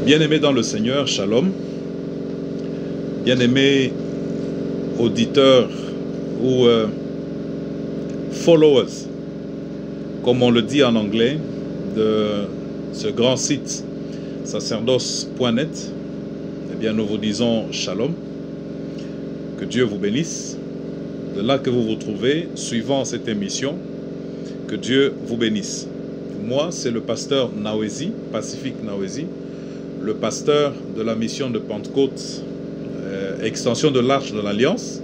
Bien-aimés dans le Seigneur, Shalom. Bien-aimés auditeurs ou followers, comme on le dit en anglais, de ce grand site sacerdoce.net, eh bien nous vous disons Shalom. Que Dieu vous bénisse. De là que vous vous trouvez, suivant cette émission, que Dieu vous bénisse. Moi, c'est le pasteur Nawezi, Pacifique Nawezi, le pasteur de la mission de Pentecôte, extension de l'Arche de l'Alliance,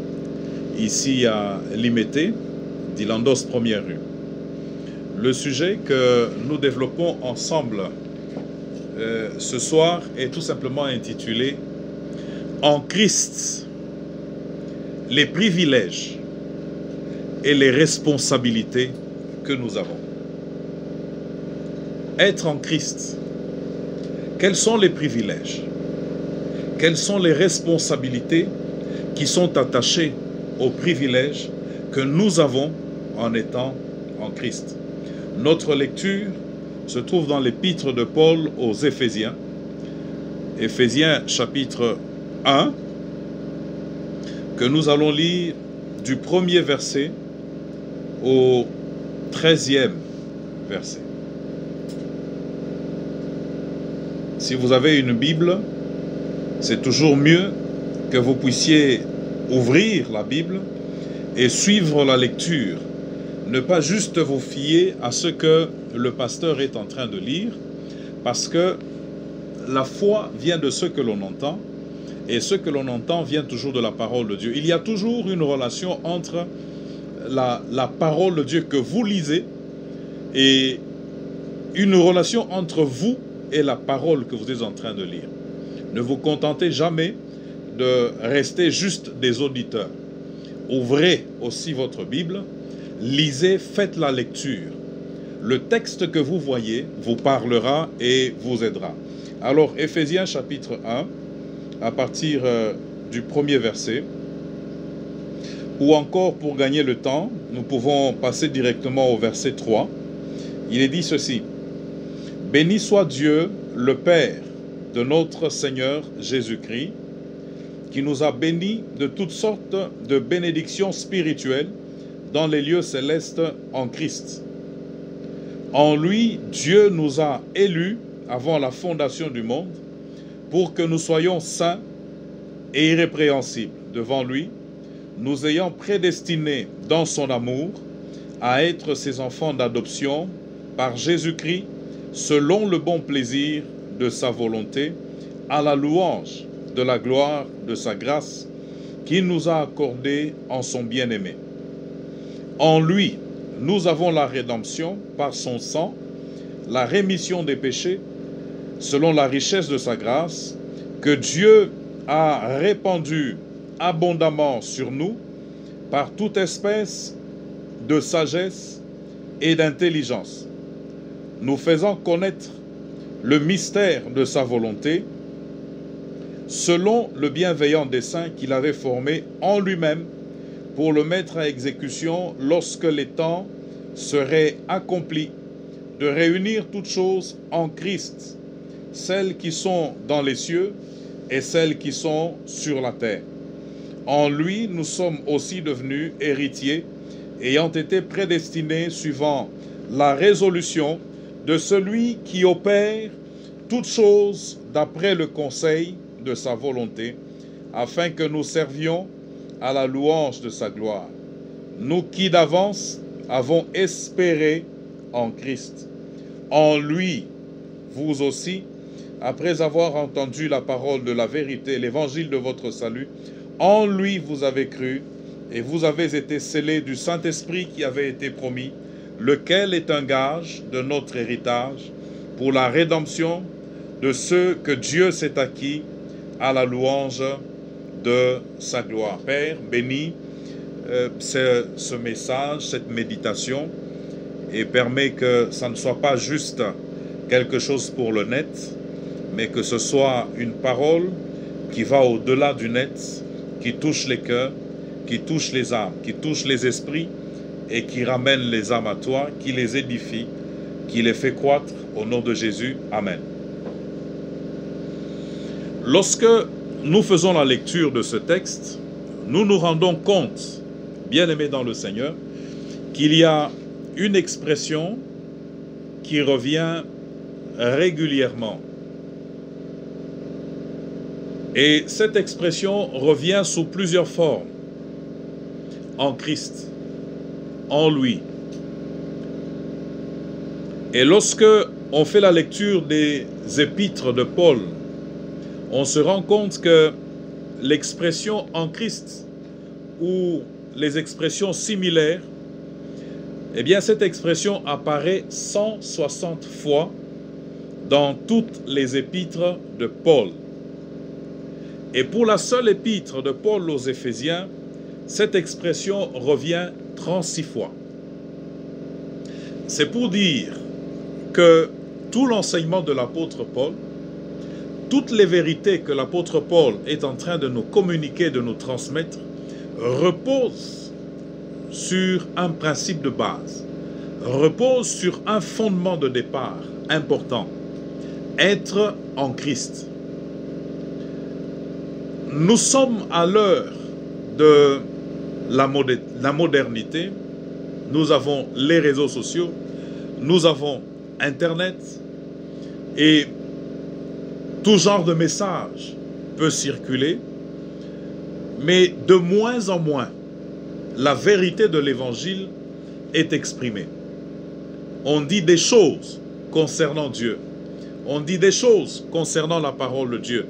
ici à Limete, d'Ilandos, première rue. Le sujet que nous développons ensemble ce soir est tout simplement intitulé « En Christ, les privilèges et les responsabilités que nous avons ». Être en Christ, quels sont les privilèges? Quelles sont les responsabilités qui sont attachées aux privilèges que nous avons en étant en Christ? Notre lecture se trouve dans l'épître de Paul aux Éphésiens, Éphésiens chapitre 1, que nous allons lire du 1er verset au 13e verset. Si vous avez une Bible, c'est toujours mieux que vous puissiez ouvrir la Bible et suivre la lecture. Ne pas juste vous fier à ce que le pasteur est en train de lire, parce que la foi vient de ce que l'on entend, et ce que l'on entend vient toujours de la parole de Dieu. Il y a toujours une relation entre la parole de Dieu que vous lisez et une relation entre vous et la parole que vous êtes en train de lire. Ne vous contentez jamais de rester juste des auditeurs. Ouvrez aussi votre Bible, lisez, faites la lecture. Le texte que vous voyez vous parlera et vous aidera. Alors, Éphésiens chapitre 1, à partir du 1er verset, ou encore pour gagner le temps, nous pouvons passer directement au verset 3. Il est dit ceci: « Béni soit Dieu, le Père de notre Seigneur Jésus-Christ, qui nous a bénis de toutes sortes de bénédictions spirituelles dans les lieux célestes en Christ. En lui, Dieu nous a élus avant la fondation du monde pour que nous soyons saints et irrépréhensibles devant lui, nous ayant prédestinés dans son amour à être ses enfants d'adoption par Jésus-Christ, selon le bon plaisir de sa volonté, à la louange de la gloire de sa grâce qu'il nous a accordée en son bien-aimé. En lui, nous avons la rédemption par son sang, la rémission des péchés, selon la richesse de sa grâce, que Dieu a répandue abondamment sur nous par toute espèce de sagesse et d'intelligence, nous faisant connaître le mystère de sa volonté, selon le bienveillant dessein qu'il avait formé en lui-même pour le mettre à exécution lorsque les temps seraient accomplis, de réunir toutes choses en Christ, celles qui sont dans les cieux et celles qui sont sur la terre. En lui, nous sommes aussi devenus héritiers, ayant été prédestinés suivant la résolution de celui qui opère toutes choses d'après le conseil de sa volonté, afin que nous servions à la louange de sa gloire. Nous qui d'avance avons espéré en Christ. En lui, vous aussi, après avoir entendu la parole de la vérité, l'évangile de votre salut, en lui vous avez cru, et vous avez été scellés du Saint-Esprit qui avait été promis, lequel est un gage de notre héritage pour la rédemption de ceux que Dieu s'est acquis à la louange de sa gloire. Père, bénis ce message, cette méditation, et permets que ça ne soit pas juste quelque chose pour le net, mais que ce soit une parole qui va au-delà du net, qui touche les cœurs, qui touche les âmes, qui touche les esprits, et qui ramène les âmes à toi, qui les édifie, qui les fait croître au nom de Jésus. Amen. Lorsque nous faisons la lecture de ce texte, nous nous rendons compte, bien-aimés dans le Seigneur, qu'il y a une expression qui revient régulièrement. Et cette expression revient sous plusieurs formes. En Christ, en lui. Et lorsque on fait la lecture des épîtres de Paul, on se rend compte que l'expression en Christ ou les expressions similaires, eh bien cette expression apparaît 160 fois dans toutes les épîtres de Paul. Et pour la seule épître de Paul aux Éphésiens, cette expression revient 36 fois. C'est pour dire que tout l'enseignement de l'apôtre Paul, toutes les vérités que l'apôtre Paul est en train de nous communiquer, de nous transmettre, reposent sur un principe de base, reposent sur un fondement de départ important, être en Christ. Nous sommes à l'heure de la modernité, nous avons les réseaux sociaux, nous avons Internet et tout genre de messages peut circuler, mais de moins en moins, la vérité de l'Évangile est exprimée. On dit des choses concernant Dieu, on dit des choses concernant la parole de Dieu,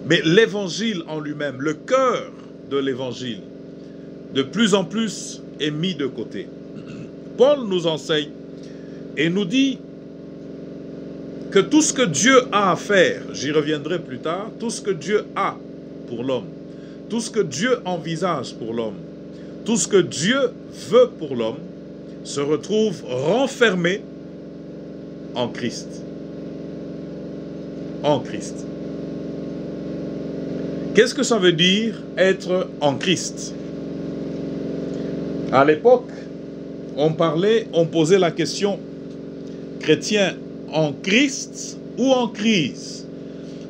mais l'Évangile en lui-même, le cœur de l'Évangile, de plus en plus est mis de côté. Paul nous enseigne et nous dit que tout ce que Dieu a à faire, j'y reviendrai plus tard, tout ce que Dieu a pour l'homme, tout ce que Dieu envisage pour l'homme, tout ce que Dieu veut pour l'homme, se retrouve renfermé en Christ. En Christ. Qu'est-ce que ça veut dire être en Christ? À l'époque, on posait la question, chrétien en Christ ou en crise?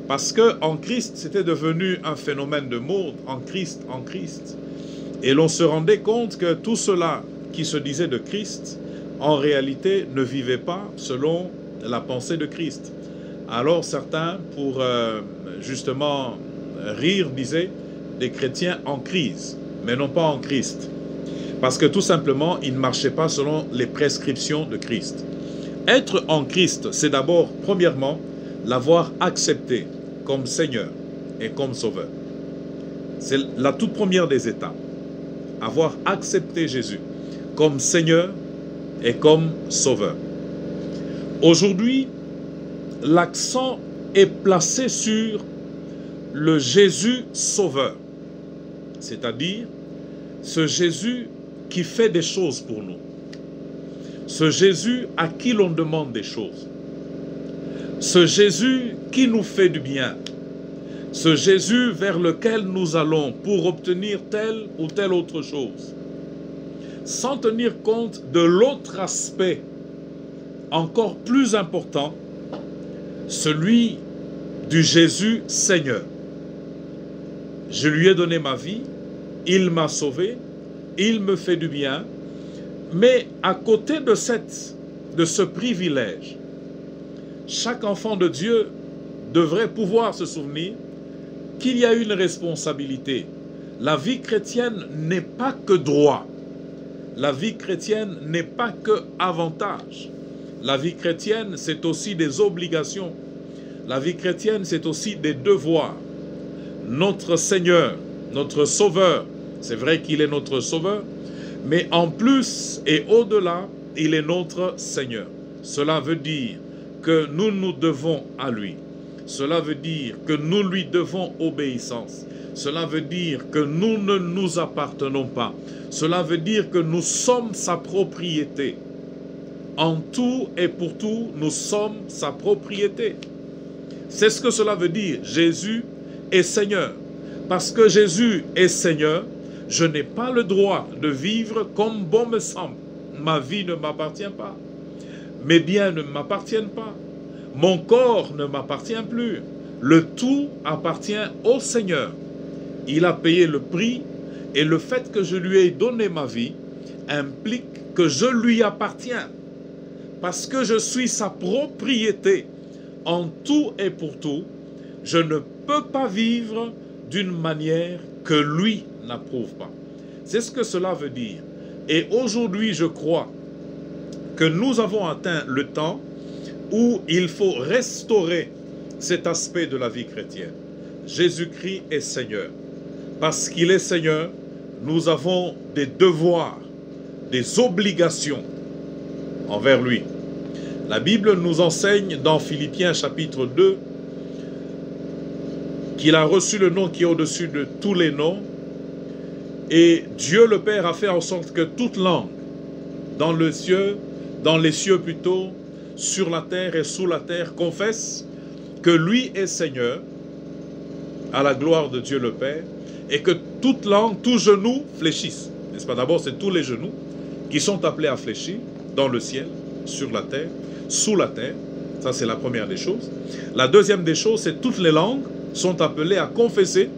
Parce que en Christ, c'était devenu un phénomène de mode, en Christ, en Christ. Et l'on se rendait compte que tout cela qui se disait de Christ, en réalité, ne vivait pas selon la pensée de Christ. Alors certains, pour justement rire, disaient des chrétiens en crise, mais non pas en Christ. Parce que tout simplement, ils ne marchaient pas selon les prescriptions de Christ. Être en Christ, c'est d'abord, premièrement, l'avoir accepté comme Seigneur et comme Sauveur. C'est la toute première des étapes. Avoir accepté Jésus comme Seigneur et comme Sauveur. Aujourd'hui, l'accent est placé sur le Jésus Sauveur. C'est-à-dire, ce Jésus qui fait des choses pour nous. Ce Jésus à qui l'on demande des choses. Ce Jésus qui nous fait du bien. Ce Jésus vers lequel nous allons pour obtenir telle ou telle autre chose. Sans tenir compte de l'autre aspect encore plus important, celui du Jésus Seigneur. Je lui ai donné ma vie, il m'a sauvé, il me fait du bien, mais à côté de ce privilège, chaque enfant de Dieu devrait pouvoir se souvenir qu'il y a une responsabilité. La vie chrétienne n'est pas que droit. La vie chrétienne n'est pas que avantage. La vie chrétienne, c'est aussi des obligations. La vie chrétienne, c'est aussi des devoirs. Notre Seigneur, notre Sauveur, c'est vrai qu'il est notre Sauveur, mais en plus et au-delà, il est notre Seigneur. Cela veut dire que nous nous devons à lui. Cela veut dire que nous lui devons obéissance. Cela veut dire que nous ne nous appartenons pas. Cela veut dire que nous sommes sa propriété. En tout et pour tout, nous sommes sa propriété. C'est ce que cela veut dire. Jésus est Seigneur. Parce que Jésus est Seigneur, je n'ai pas le droit de vivre comme bon me semble. Ma vie ne m'appartient pas. Mes biens ne m'appartiennent pas. Mon corps ne m'appartient plus. Le tout appartient au Seigneur. Il a payé le prix et le fait que je lui ai donné ma vie implique que je lui appartiens. Parce que je suis sa propriété en tout et pour tout, je ne peux pas vivre d'une manière que lui n'approuve pas. C'est ce que cela veut dire. Et aujourd'hui, je crois que nous avons atteint le temps où il faut restaurer cet aspect de la vie chrétienne. Jésus-Christ est Seigneur. Parce qu'il est Seigneur, nous avons des devoirs, des obligations envers lui. La Bible nous enseigne dans Philippiens chapitre 2 qu'il a reçu le nom qui est au-dessus de tous les noms, et Dieu le Père a fait en sorte que toute langue, dans les cieux plutôt, sur la terre et sous la terre, confesse que lui est Seigneur, à la gloire de Dieu le Père, et que toute langue, tout genou fléchisse. N'est-ce pas? D'abord, c'est tous les genoux qui sont appelés à fléchir dans le ciel, sur la terre, sous la terre. Ça, c'est la première des choses. La deuxième des choses, c'est toutes les langues sont appelées à confesser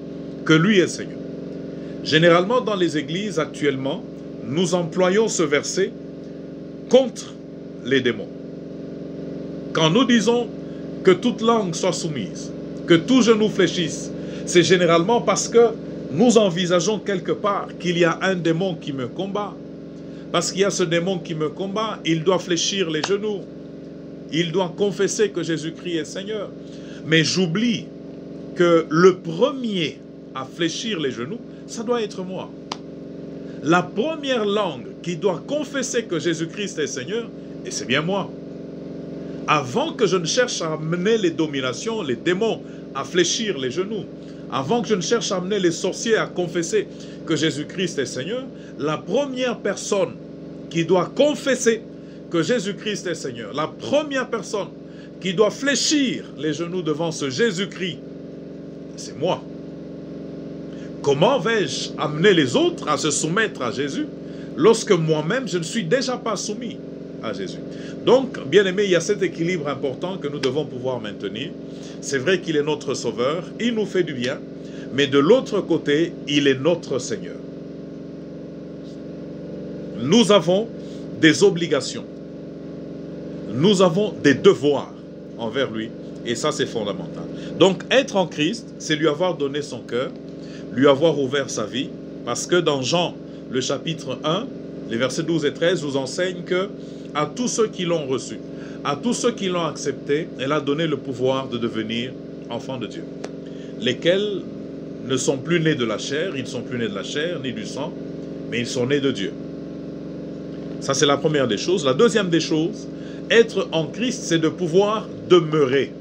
que lui est Seigneur. Généralement, dans les églises actuellement, nous employons ce verset contre les démons. Quand nous disons que toute langue soit soumise, que tout genou fléchisse, c'est généralement parce que nous envisageons quelque part qu'il y a un démon qui me combat. Parce qu'il y a ce démon qui me combat, il doit fléchir les genoux. Il doit confesser que Jésus-Christ est Seigneur. Mais j'oublie que le premier à fléchir les genoux, ça doit être moi. La première langue qui doit confesser que Jésus-Christ est Seigneur, et c'est bien moi. Avant que je ne cherche à amener les dominations, les démons à fléchir les genoux, avant que je ne cherche à amener les sorciers à confesser que Jésus-Christ est Seigneur, la première personne qui doit confesser que Jésus-Christ est Seigneur, la première personne qui doit fléchir les genoux devant ce Jésus-Christ, c'est moi. Comment vais-je amener les autres à se soumettre à Jésus lorsque moi-même je ne suis déjà pas soumis à Jésus? Donc, bien aimé, il y a cet équilibre important que nous devons pouvoir maintenir. C'est vrai qu'il est notre Sauveur, il nous fait du bien, mais de l'autre côté, il est notre Seigneur. Nous avons des obligations, nous avons des devoirs envers lui, et ça c'est fondamental. Donc, être en Christ, c'est lui avoir donné son cœur, lui avoir ouvert sa vie, parce que dans Jean, le chapitre 1, les versets 12 et 13 nous enseignent que à tous ceux qui l'ont reçu, à tous ceux qui l'ont accepté, elle a donné le pouvoir de devenir enfants de Dieu. Lesquels ne sont plus nés de la chair, ils ne sont plus nés de la chair, ni du sang, mais ils sont nés de Dieu. Ça, c'est la première des choses. La deuxième des choses, être en Christ, c'est de pouvoir demeurer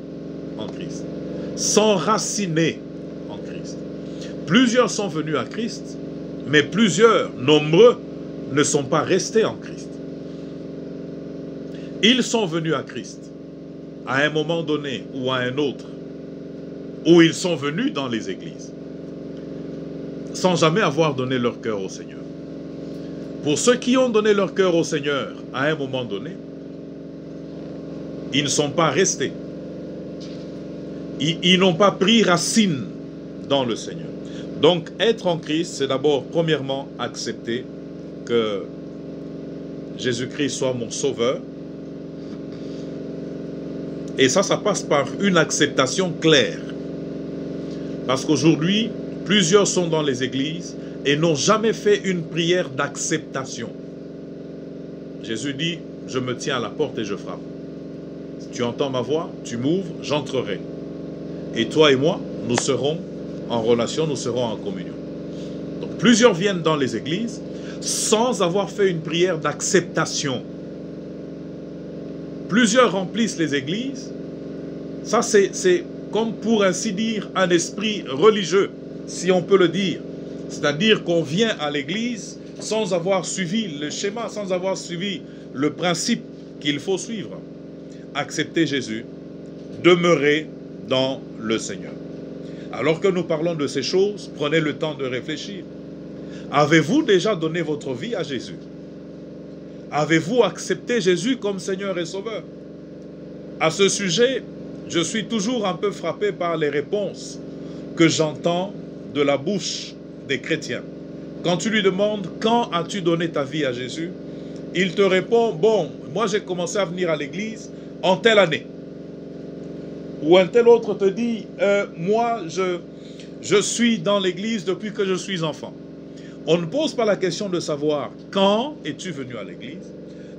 en Christ, s'enraciner en Christ. Plusieurs sont venus à Christ, mais plusieurs, nombreux, ne sont pas restés en Christ. Ils sont venus à Christ à un moment donné ou à un autre, où ils sont venus dans les églises, sans jamais avoir donné leur cœur au Seigneur. Pour ceux qui ont donné leur cœur au Seigneur à un moment donné, ils ne sont pas restés. Ils n'ont pas pris racine dans le Seigneur. Donc, être en Christ, c'est d'abord, premièrement, accepter que Jésus-Christ soit mon sauveur. Et ça passe par une acceptation claire. Parce qu'aujourd'hui, plusieurs sont dans les églises et n'ont jamais fait une prière d'acceptation. Jésus dit, je me tiens à la porte et je frappe. Si tu entends ma voix, tu m'ouvres, j'entrerai. Et toi et moi, nous serons en relation, nous serons en communion. Donc plusieurs viennent dans les églises sans avoir fait une prière d'acceptation. Plusieurs remplissent les églises. Ça, c'est comme pour ainsi dire un esprit religieux, si on peut le dire. C'est-à-dire qu'on vient à l'église sans avoir suivi le schéma, sans avoir suivi le principe qu'il faut suivre. Accepter Jésus, demeurer dans le Seigneur. Alors que nous parlons de ces choses, prenez le temps de réfléchir. Avez-vous déjà donné votre vie à Jésus? Avez-vous accepté Jésus comme Seigneur et Sauveur? À ce sujet, je suis toujours un peu frappé par les réponses que j'entends de la bouche des chrétiens. Quand tu lui demandes « Quand as-tu donné ta vie à Jésus ?» il te répond « Bon, moi j'ai commencé à venir à l'église en telle année. » Ou un tel autre te dit « Moi, je suis dans l'église depuis que je suis enfant. » On ne pose pas la question de savoir « Quand es-tu venu à l'église ?»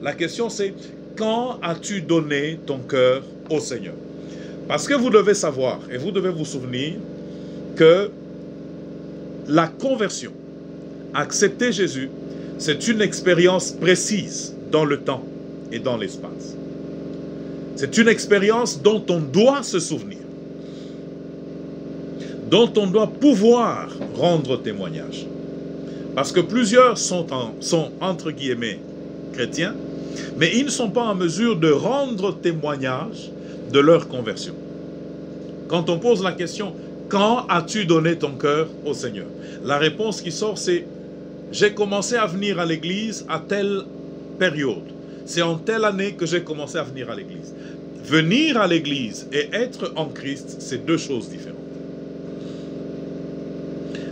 La question c'est « Quand as-tu donné ton cœur au Seigneur ?» Parce que vous devez savoir et vous devez vous souvenir que la conversion, accepter Jésus, c'est une expérience précise dans le temps et dans l'espace. C'est une expérience dont on doit se souvenir, dont on doit pouvoir rendre témoignage. Parce que plusieurs sont entre guillemets chrétiens, mais ils ne sont pas en mesure de rendre témoignage de leur conversion. Quand on pose la question « Quand as-tu donné ton cœur au Seigneur ?» La réponse qui sort c'est « J'ai commencé à venir à l'église à telle période. C'est en telle année que j'ai commencé à venir à l'église. » Venir à l'église et être en Christ, c'est deux choses différentes.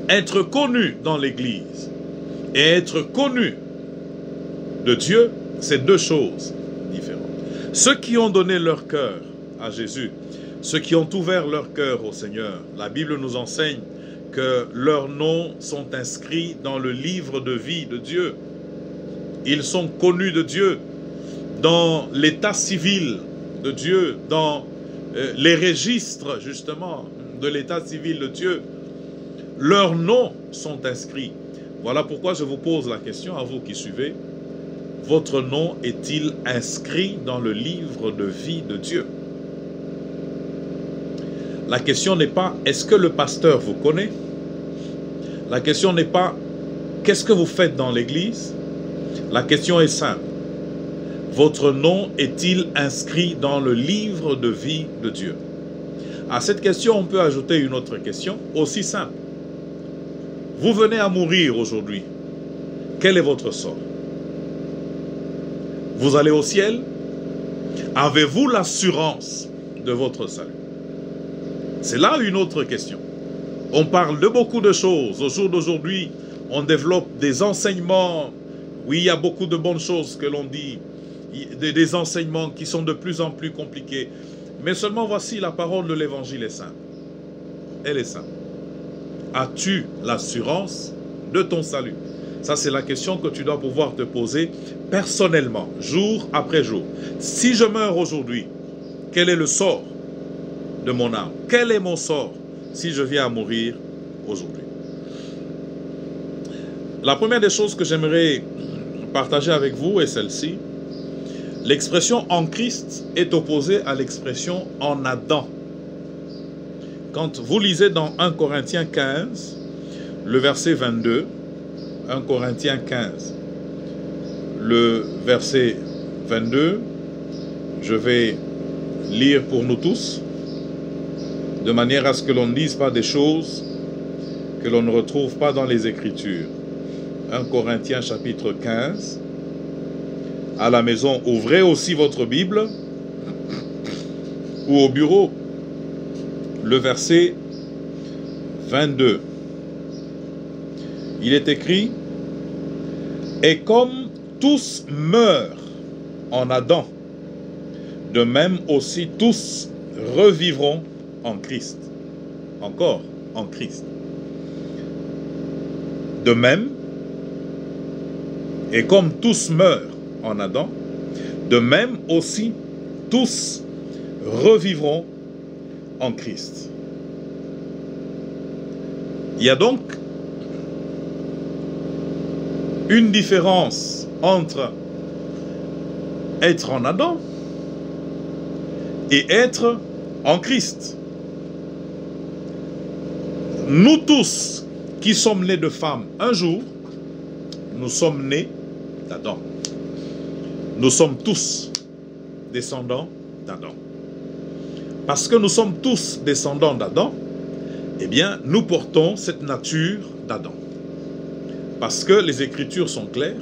Être connu dans l'église et être connu de Dieu, c'est deux choses différentes. Ceux qui ont donné leur cœur à Jésus, ceux qui ont ouvert leur cœur au Seigneur, la Bible nous enseigne que leurs noms sont inscrits dans le livre de vie de Dieu. Ils sont connus de Dieu dans l'état civil de Dieu, dans les registres justement de l'état civil de Dieu. Leurs noms sont inscrits. Voilà pourquoi je vous pose la question à vous qui suivez. Votre nom est-il inscrit dans le livre de vie de Dieu? La question n'est pas est-ce que le pasteur vous connaît? La question n'est pas qu'est-ce que vous faites dans l'église? La question est simple. Votre nom est-il inscrit dans le livre de vie de Dieu? À cette question, on peut ajouter une autre question aussi simple. Vous venez à mourir aujourd'hui. Quel est votre sort? Vous allez au ciel? Avez-vous l'assurance de votre salut? C'est là une autre question. On parle de beaucoup de choses. Au jour d'aujourd'hui, on développe des enseignements. Oui, il y a beaucoup de bonnes choses que l'on dit. Des enseignements qui sont de plus en plus compliqués. Mais seulement voici la parole de l'évangile est simple. Elle est simple. As-tu l'assurance de ton salut? Ça, c'est la question que tu dois pouvoir te poser personnellement, jour après jour. Si je meurs aujourd'hui, quel est le sort de mon âme? Quel est mon sort si je viens à mourir aujourd'hui? La première des choses que j'aimerais partager avec vous est celle-ci. L'expression « en Christ » est opposée à l'expression « en Adam ». Quand vous lisez dans 1 Corinthiens 15, le verset 22, 1 Corinthiens 15, le verset 22, je vais lire pour nous tous, de manière à ce que l'on ne dise pas des choses que l'on ne retrouve pas dans les Écritures. 1 Corinthiens chapitre 15, à la maison, ouvrez aussi votre Bible, ou au bureau, le verset 22. Il est écrit « Et comme tous meurent en Adam, de même aussi tous revivront en Christ. » Encore, en Christ. De même, et comme tous meurent en Adam, de même aussi tous revivront en Christ. Il y a donc une différence entre être en Adam et être en Christ. Nous tous qui sommes nés de femmes, un jour, nous sommes nés d'Adam. Nous sommes tous descendants d'Adam. Parce que nous sommes tous descendants d'Adam, eh bien, nous portons cette nature d'Adam. Parce que les Écritures sont claires,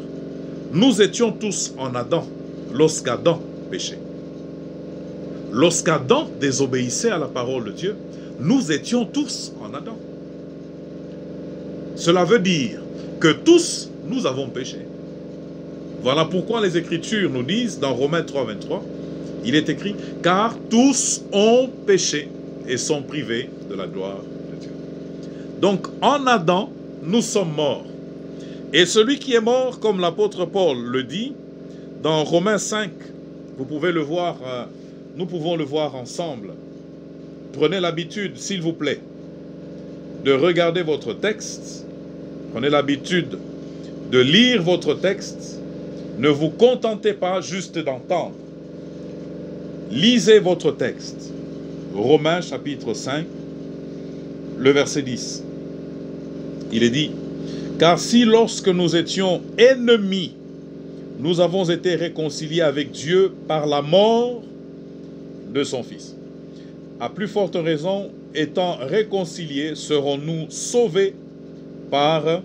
nous étions tous en Adam lorsqu'Adam péchait. lorsqu'Adam désobéissait à la parole de Dieu, nous étions tous en Adam. Cela veut dire que tous, nous avons péché. Voilà pourquoi les Écritures nous disent, dans Romains 3, 23, il est écrit, « Car tous ont péché et sont privés de la gloire de Dieu. » Donc, en Adam, nous sommes morts. Et celui qui est mort, comme l'apôtre Paul le dit, dans Romains 5, vous pouvez le voir, nous pouvons le voir ensemble. Prenez l'habitude, s'il vous plaît, de regarder votre texte. Prenez l'habitude de lire votre texte. Ne vous contentez pas juste d'entendre. Lisez votre texte. Romains chapitre 5, le verset 10. Il est dit, « Car si lorsque nous étions ennemis, nous avons été réconciliés avec Dieu par la mort de son Fils. À plus forte raison, étant réconciliés, serons-nous sauvés par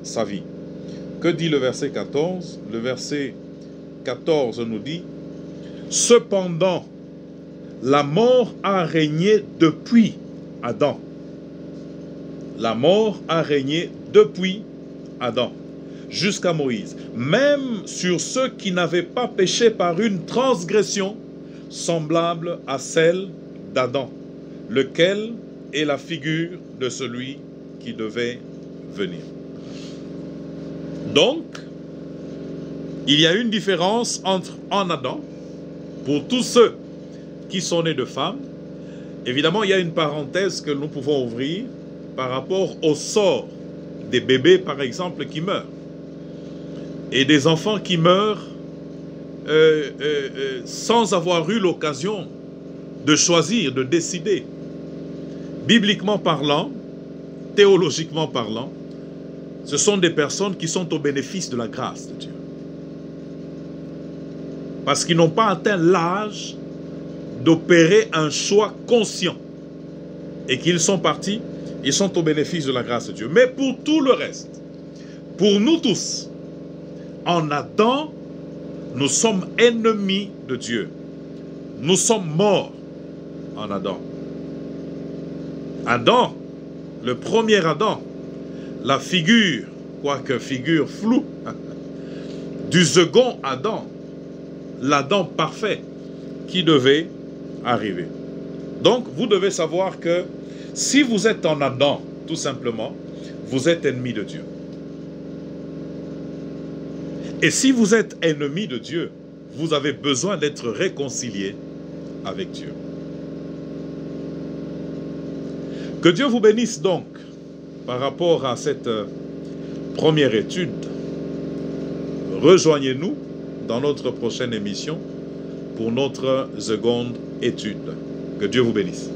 sa vie. » Que dit le verset 14? Le verset 14 nous dit, « Cependant, la mort a régné depuis Adam. » La mort a régné depuis Adam jusqu'à Moïse, même sur ceux qui n'avaient pas péché par une transgression semblable à celle d'Adam, lequel est la figure de celui qui devait venir. Donc, il y a une différence entre en Adam, pour tous ceux qui sont nés de femmes. Évidemment, il y a une parenthèse que nous pouvons ouvrir par rapport au sort des bébés, par exemple, qui meurent. Et des enfants qui meurent sans avoir eu l'occasion de choisir, de décider. Bibliquement parlant, théologiquement parlant, ce sont des personnes qui sont au bénéfice de la grâce de Dieu. Parce qu'ils n'ont pas atteint l'âge d'opérer un choix conscient. Et qu'ils sont partis, ils sont au bénéfice de la grâce de Dieu. Mais pour tout le reste, pour nous tous, en Adam, nous sommes ennemis de Dieu. Nous sommes morts en Adam. Adam, le premier Adam, la figure, quoique figure floue, du second Adam, l'Adam parfait qui devait arriver. Donc, vous devez savoir que si vous êtes en Adam, tout simplement, vous êtes ennemi de Dieu. Et si vous êtes ennemi de Dieu, vous avez besoin d'être réconcilié avec Dieu. Que Dieu vous bénisse donc par rapport à cette première étude. Rejoignez-nous dans notre prochaine émission pour notre seconde étude. Que Dieu vous bénisse.